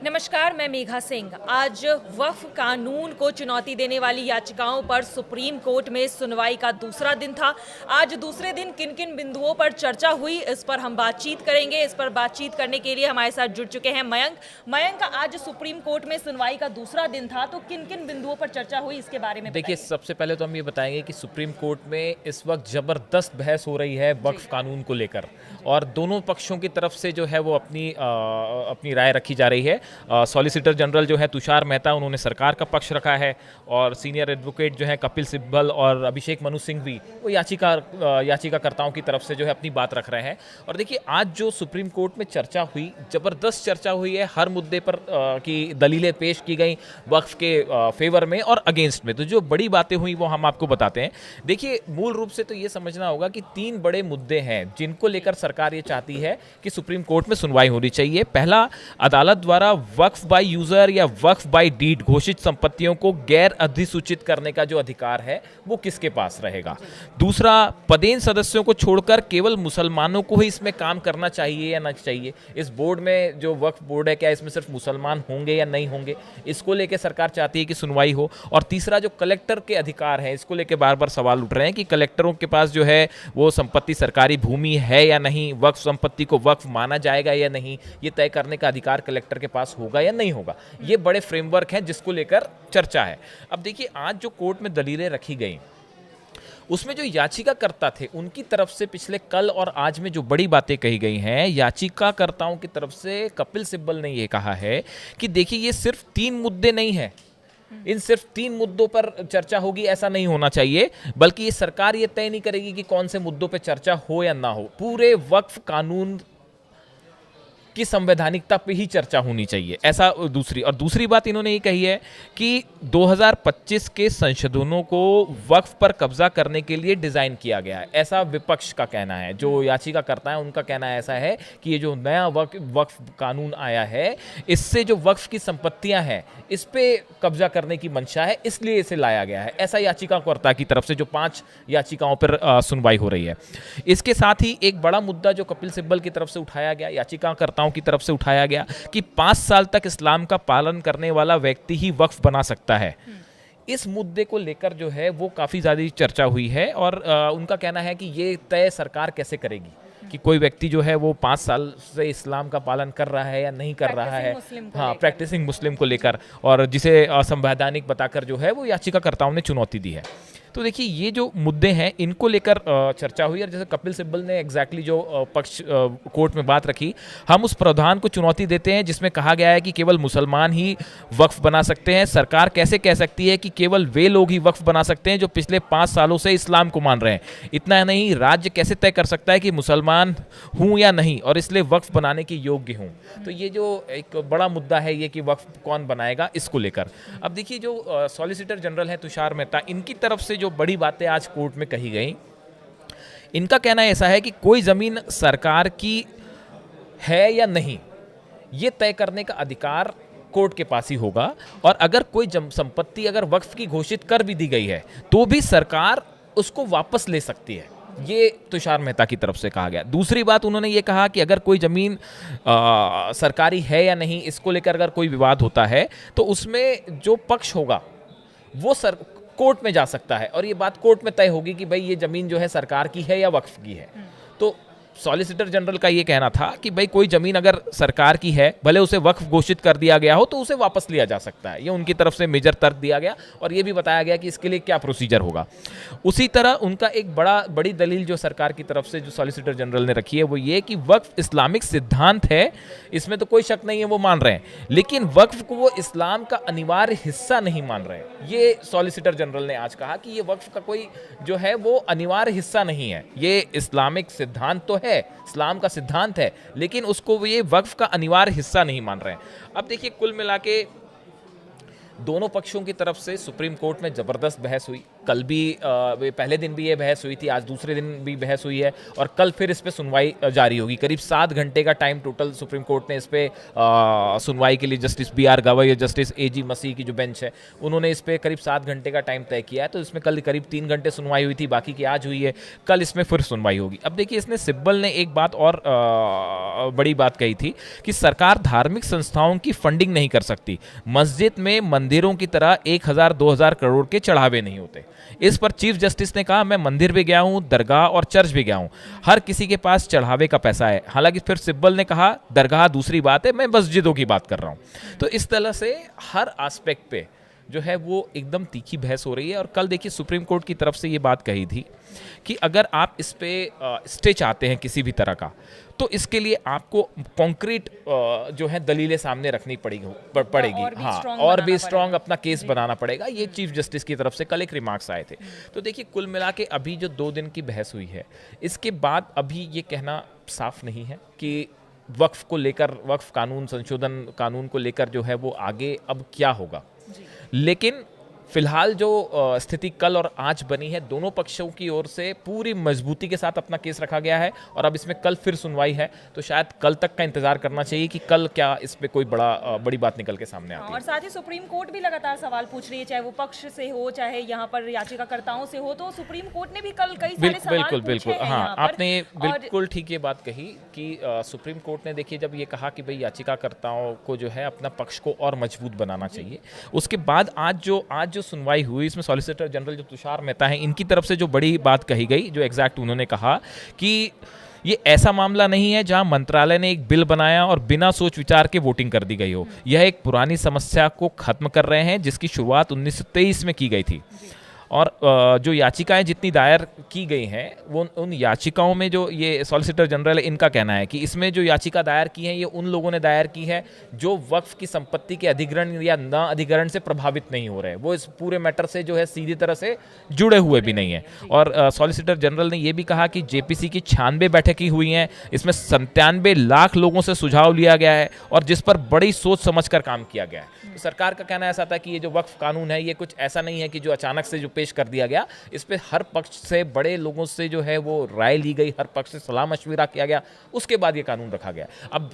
नमस्कार, मैं मेघा सिंह। आज वक्फ कानून को चुनौती देने वाली याचिकाओं पर सुप्रीम कोर्ट में सुनवाई का दूसरा दिन था। आज दूसरे दिन किन किन बिंदुओं पर चर्चा हुई, इस पर हम बातचीत करेंगे। इस पर बातचीत करने के लिए हमारे साथ जुड़ चुके हैं मयंक, आज सुप्रीम कोर्ट में सुनवाई का दूसरा दिन था, तो किन किन बिंदुओं पर चर्चा हुई इसके बारे में देखिए, सबसे पहले तो हम ये बताएंगे कि सुप्रीम कोर्ट में इस वक्त ज़बरदस्त बहस हो रही है वक्फ कानून को लेकर, और दोनों पक्षों की तरफ से जो है वो अपनी राय रखी जा रही है। सॉलिसिटर जनरल जो है तुषार मेहता, उन्होंने सरकार का पक्ष रखा है, और सीनियर एडवोकेट जो है कपिल सिब्बल और अभिषेक मनु सिंह भी वो याचिकाकर्ताओं की तरफ से जो है अपनी बात रख रहे हैं। और देखिए, आज जो सुप्रीम कोर्ट में चर्चा हुई, ज़बरदस्त चर्चा हुई है। हर मुद्दे पर की दलीलें पेश की गई वक्फ के फेवर में और अगेंस्ट में। तो जो बड़ी बातें हुई वो हम आपको बताते हैं। देखिए, मूल रूप से तो ये समझना होगा कि 3 बड़े मुद्दे हैं जिनको लेकर सरकार ये चाहती है कि सुप्रीम कोर्ट में सुनवाई होनी चाहिए। पहला, अदालत द्वारा वक्फ बाय यूजर या वक्फ बाय डीड घोषित संपत्तियों को गैर अधिसूचित करने का जो अधिकार है वो किसके पास रहेगा। दूसरा, पदेन सदस्यों को छोड़कर केवल मुसलमानों को ही इसमें काम करना चाहिए या ना चाहिए। इस बोर्ड में जो वक्फ बोर्ड है, क्या इसमें सिर्फ मुसलमान होंगे या नहीं होंगे, इसको लेकर सरकार चाहती है कि सुनवाई हो। और तीसरा, जो कलेक्टर के अधिकार हैं, इसको लेकर बार बार सवाल उठ रहे हैं कि कलेक्टरों के पास जो है वो संपत्ति सरकारी भूमि है या नहीं, वक्फ संपत्ति को वक्फ माना जाएगा या नहीं, ये तय करने का अधिकार कलेक्टर के पास होगा या नहीं होगा। ये बड़े फ्रेमवर्क हैं जिसको लेकर चर्चा है। अब देखिए, आज जो कोर्ट में दलीलें रखी गई, उसमें जो याचिकाकर्ता थे उनकी तरफ से पिछले कल और आज में जो बड़ी बातें कही गई हैं, याचिकाकर्ताओं की तरफ से कपिल सिब्बल ने ये कहा है कि देखिए, ये सिर्फ 3 मुद्दे नहीं हैं, इन सिर्फ 3 मुद्दों पर चर्चा होगी ऐसा नहीं होना चाहिए, बल्कि ये सरकार ये तय नहीं करेगी कि कौन से मुद्दों पर चर्चा हो या ना हो। पूरे वक्फ कानून की संवैधानिकता पे ही चर्चा होनी चाहिए, ऐसा। दूसरी बात इन्होंने ये कही है कि 2025 के संशोधनों को वक्फ पर कब्जा करने के लिए डिजाइन किया गया है, ऐसा विपक्ष का कहना है। जो याचिकाकर्ता है उनका कहना ऐसा है कि ये जो नया वक्फ कानून आया है, इससे जो वक्फ की संपत्तियां हैं इस पे कब्जा करने की मंशा है, इसलिए इसे लाया गया है, ऐसा याचिकाकर्ता की तरफ से जो 5 याचिकाओं पर सुनवाई हो रही है। इसके साथ ही एक बड़ा मुद्दा जो कपिल सिब्बल की तरफ से उठाया गया, याचिकाकर्ता की तरफ से उठाया गया, कि 5 साल तक इस्लाम का पालन करने वाला व्यक्ति ही वक्फ बना सकता है। इस मुद्दे को लेकर जो है वो काफी ज्यादा चर्चा हुई है, और उनका कहना है कि ये तय सरकार कैसे करेगी कि कोई व्यक्ति जो है वो 5 साल से इस्लाम का पालन कर रहा है या नहीं कर रहा है, हाँ, प्रैक्टिसिंग मुस्लिम को लेकर, और जिसे असंवैधानिक बताकर जो है वो याचिकाकर्ताओं ने चुनौती दी है। तो देखिए, ये जो मुद्दे हैं इनको लेकर चर्चा हुई, और जैसे कपिल सिब्बल ने एग्जैक्टली जो पक्ष कोर्ट में बात रखी, हम उस प्रावधान को चुनौती देते हैं जिसमें कहा गया है कि केवल मुसलमान ही वक्फ बना सकते हैं। सरकार कैसे कह सकती है कि केवल वे लोग ही वक्फ बना सकते हैं जो पिछले 5 सालों से इस्लाम को मान रहे हैं। इतना नहीं, राज्य कैसे तय कर सकता है कि मुसलमान हूँ या नहीं और इसलिए वक्फ बनाने के योग्य हूँ। तो ये जो एक बड़ा मुद्दा है ये कि वक्फ कौन बनाएगा, इसको लेकर। अब देखिए, जो सॉलिसिटर जनरल है तुषार मेहता, इनकी तरफ से जो बड़ी बातें आज कोर्ट में कही गई, इनका कहना ऐसा है कि कोई जमीन सरकार की है या नहीं, ये तय करने का अधिकार कोर्ट के पास ही होगा, और अगर कोई संपत्ति अगर वक्फ की घोषित कर भी दी गई है तो भी सरकार उसको वापस ले सकती है। ये तुषार मेहता की तरफ से कहा गया। दूसरी बात, उन्होंने ये कहा कि अगर कोई जमीन सरकारी है या नहीं, इसको लेकर अगर कोई विवाद होता है तो उसमें जो पक्ष होगा वो कोर्ट में जा सकता है, और ये बात कोर्ट में तय होगी कि भाई ये जमीन जो है सरकार की है या वक्फ की है। तो सॉलिसिटर जनरल का ये कहना था कि भाई कोई जमीन अगर सरकार की है, भले उसे वक्फ घोषित कर दिया गया हो, तो उसे वापस लिया जा सकता है। ये उनकी तरफ से मेजर तर्क दिया गया, और ये भी बताया गया कि इसके लिए क्या प्रोसीजर होगा। उसी तरह उनका एक बड़ी दलील जो सरकार की तरफ से जो सॉलिसिटर जनरल ने रखी है वो ये कि वक्फ इस्लामिक सिद्धांत है, इसमें तो कोई शक नहीं है, वो मान रहे हैं, लेकिन वक्फ को वो इस्लाम का अनिवार्य हिस्सा नहीं मान रहे हैं। ये सॉलिसिटर जनरल ने आज कहा कि ये वक्फ का कोई जो है वो अनिवार्य हिस्सा नहीं है, ये इस्लामिक सिद्धांत तो है, इस्लाम का सिद्धांत है, लेकिन उसको ये वक्फ का अनिवार्य हिस्सा नहीं मान रहे हैं। अब देखिए, कुल मिला के दोनों पक्षों की तरफ से सुप्रीम कोर्ट में जबरदस्त बहस हुई। कल भी पहले दिन भी ये बहस हुई थी, आज दूसरे दिन भी बहस हुई है और कल फिर इस पे सुनवाई जारी होगी। करीब 7 घंटे का टाइम टोटल सुप्रीम कोर्ट ने इस पे सुनवाई के लिए जस्टिस बी आर गवई और जस्टिस ए जी मसीह की जो बेंच है उन्होंने इस पे करीब 7 घंटे का टाइम तय किया है। तो इसमें कल करीब 3 घंटे सुनवाई हुई थी, बाकी की आज हुई है, कल इसमें फिर सुनवाई होगी। अब देखिए, इसने सिब्बल ने एक बात और बड़ी बात कही थी कि सरकार धार्मिक संस्थाओं की फंडिंग नहीं कर सकती, मस्जिद में मंदिरों की तरह 1000-2000 करोड़ के चढ़ावे नहीं होते। इस पर चीफ जस्टिस ने कहा, मैं मंदिर भी गया हूं, दरगाह और चर्च भी गया हूं, हर किसी के पास चढ़ावे का पैसा है। हालांकि फिर सिब्बल ने कहा, दरगाह दूसरी बात है, मैं मस्जिदों की बात कर रहा हूं। तो इस तरह से हर एस्पेक्ट पे जो है वो एकदम तीखी बहस हो रही है। और कल देखिए, सुप्रीम कोर्ट की तरफ से ये बात कही थी कि अगर आप इस पे स्टे चाहते हैं किसी भी तरह का, तो इसके लिए आपको कॉन्क्रीट जो है दलीलें सामने रखनी पड़ेगी। हाँ, और भी स्ट्रांग अपना केस बनाना पड़ेगा। ये चीफ जस्टिस की तरफ से कल एक रिमार्क्स आए थे। तो देखिए, कुल मिला के अभी जो 2 दिन की बहस हुई है, इसके बाद अभी ये कहना साफ नहीं है कि वक्फ को लेकर, वक्फ कानून संशोधन कानून को लेकर जो है वो आगे अब क्या होगा। लेकिन फिलहाल जो स्थिति कल और आज बनी है, दोनों पक्षों की ओर से पूरी मजबूती के साथ अपना केस रखा गया है और अब इसमें कल फिर सुनवाई है। तो शायद कल तक का इंतजार करना चाहिए कि कल क्या इस पे कोई बड़ी बात निकल के सामने आती है। और साथ ही सुप्रीम कोर्ट भी लगातार सवाल पूछ रही है, चाहे वो पक्ष से हो चाहे यहाँ पर याचिकाकर्ताओं से हो। तो सुप्रीम कोर्ट ने भी कल कई सारे सवाल पूछे हैं। हाँ, आपने बिल्कुल ठीक ये बात कही कि सुप्रीम कोर्ट ने देखिए जब ये कहा कि भाई याचिकाकर्ताओं को जो है अपना पक्ष को और मजबूत बनाना चाहिए, उसके बाद आज जो सुनवाई हुई, इसमें सॉलिसिटर जनरल जो तुषार मेहता हैं, इनकी तरफ से जो बड़ी बात कही गई, जो एग्जैक्ट उन्होंने कहा कि ये ऐसा मामला नहीं है जहां मंत्रालय ने एक बिल बनाया और बिना सोच विचार के वोटिंग कर दी गई हो। यह एक पुरानी समस्या को खत्म कर रहे हैं जिसकी शुरुआत 1923 में की गई थी। और जो याचिकाएं जितनी दायर की गई हैं, वो उन याचिकाओं में जो ये सॉलिसिटर जनरल है, इनका कहना है कि इसमें जो याचिका दायर की है, ये उन लोगों ने दायर की है जो वक्फ की संपत्ति के अधिग्रहण या न अधिग्रहण से प्रभावित नहीं हो रहे, वो इस पूरे मैटर से जो है सीधी तरह से जुड़े हुए भी नहीं है। और सॉलिसिटर जनरल ने ये भी कहा कि जेपीसी की 96 बैठकें हुई हैं, इसमें 97 लाख लोगों से सुझाव लिया गया है और जिस पर बड़ी सोच समझ कर काम किया गया है। तो सरकार का कहना ऐसा था कि ये जो वक्फ कानून है, ये कुछ ऐसा नहीं है कि जो अचानक से जो पेश कर दिया गया, इस पे हर पक्ष से, बड़े लोगों से जो है वो राय ली गई, हर पक्ष से सलाह मशविरा किया गया, उसके बाद ये कानून रखा गया। अब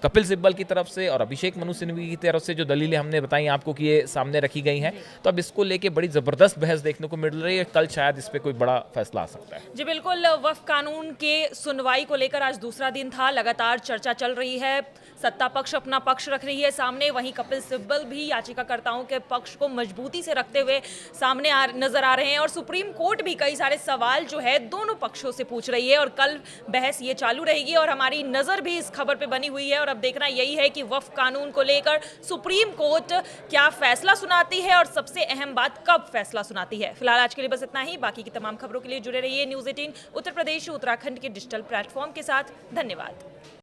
कपिल सिब्बल की तरफ से और अभिषेक मनु सिंघवी की तरफ से जो दलीलें हमने बताई आपको कि ये सामने रखी गई हैं, तो अब इसको लेके बड़ी जबरदस्त बहस देखने को मिल रही है। कल शायद इस पे कोई बड़ा फैसला आ सकता है। जी बिल्कुल, वक्फ कानून के सुनवाई को लेकर आज दूसरा दिन था, लगातार चर्चा चल रही है, सत्ता पक्ष अपना पक्ष रख रही है सामने, वहीं कपिल सिब्बल भी याचिकाकर्ताओं के पक्ष को मजबूती से रखते हुए सामने नजर आ रहे हैं। और सुप्रीम कोर्ट भी कई सारे सवाल जो है दोनों पक्षों से पूछ रही है और कल बहस ये चालू रहेगी और हमारी नजर भी इस खबर पे बनी हुई है। और अब देखना यही है कि वक्फ कानून को लेकर सुप्रीम कोर्ट क्या फैसला सुनाती है और सबसे अहम बात, कब फैसला सुनाती है। फिलहाल आज के लिए बस इतना ही। बाकी की तमाम खबरों के लिए जुड़े रहिए न्यूज़ 18 उत्तर प्रदेश उत्तराखंड के डिजिटल प्लेटफॉर्म के साथ। धन्यवाद।